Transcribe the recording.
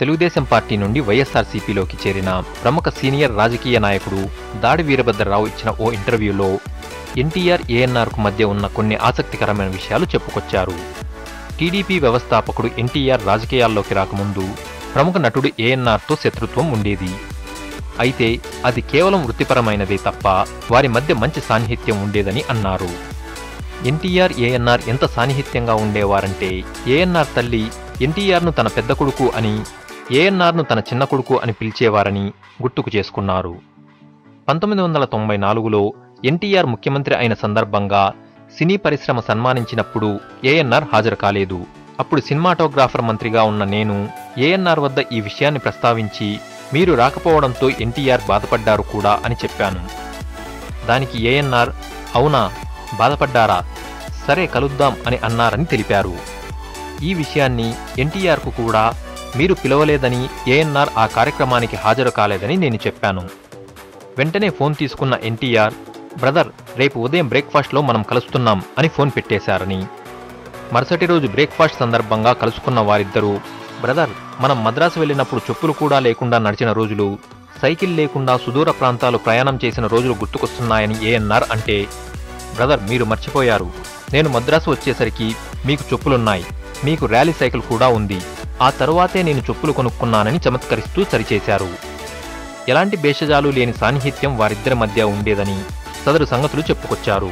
Telugu Desam party నుండి వైఎస్ఆర్సీపీలోకి చేరిన ప్రముఖ సీనియర్ రాజకీయ నాయకుడు దాడి వీరభద్రరావు ఇచ్చిన ఓ ఇంటర్వ్యూలో ఎన్టీఆర్, ఏఎన్ఆర్కు మధ్య ఉన్న కొన్ని ఆసక్తికరమైన విషయాలు చెప్పుకొచ్చారు. టీడీపీ వ్యవస్థాపకుడు ఎన్టీఆర్ రాజకీయాల్లోకి రాకముందు ప్రముఖ నటుడు ఏఎన్ఆర్తో శత్రుత్వం ఉండేది. అయితే అది కేవలం వృత్తిపరమైనదే తప్ప వారి మధ్య మంచి సాన్నిహిత్యం ఉండేదని అన్నారు. ఎన్టీఆర్, ఏఎన్ఆర్ ఎంత సాన్నిహిత్యంగా ఉండేవారంటే ఏఎన్ఆర్ తల్లి ఎన్టీఆర్ను తన పెద్ద కొడుకు అని, ఏఎన్ఆర్ను తన చిన్న కొడుకు అని పిలిచేవారని గుర్తుకు చేసుకున్నారు. 1994లో ఎన్టీఆర్ ముఖ్యమంత్రి అయిన సందర్భంగా సినీ పరిశ్రమ సన్మానించినప్పుడు ఏఎన్ఆర్ హాజరు కాలేదు. అప్పుడు సినిమాటోగ్రాఫర్ మంత్రిగా ఉన్న నేను ఏఎన్ఆర్ వద్ద ఈ విషయాన్ని ప్రస్తావించి మీరు రాకపోవడంతో ఎన్టీఆర్ బాధపడ్డారు కూడా అని చెప్పాను. దానికి ఏఎన్ఆర్ అవునా, బాధపడ్డారా, సరే కలుద్దాం అని అన్నారని తెలిపారు. ఈ విషయాన్ని ఎన్టీఆర్కు కూడా మీరు పిలవలేదని, ఏఎన్ఆర్ ఆ కార్యక్రమానికి హాజరు కాలేదని నేను చెప్పాను. వెంటనే ఫోన్ తీసుకున్న ఎన్టీఆర్ బ్రదర్, రేపు ఉదయం బ్రేక్ఫాస్ట్లో మనం కలుస్తున్నాం అని ఫోన్ పెట్టేశారని, మరుసటి రోజు బ్రేక్ఫాస్ట్ సందర్భంగా కలుసుకున్న వారిద్దరూ బ్రదర్, మనం మద్రాసు వెళ్ళినప్పుడు చెప్పులు కూడా లేకుండా నడిచిన రోజులు, సైకిల్ లేకుండా సుదూర ప్రాంతాలు ప్రయాణం చేసిన రోజులు గుర్తుకొస్తున్నాయని ఏఎన్ఆర్ అంటే, బ్రదర్ మీరు మర్చిపోయారు, నేను మద్రాసు వచ్చేసరికి మీకు చెప్పులున్నాయి, మీకు ర్యాలీ సైకిల్ కూడా ఉంది, ఆ తరువాతే నేను చెప్పులు కొనుక్కున్నానని చమత్కరిస్తూ సరిచేశారు. ఎలాంటి భేషజాలు లేని సాన్నిహిత్యం వారిద్దరి మధ్య ఉండేదని సదరు సంగతులు చెప్పుకొచ్చారు.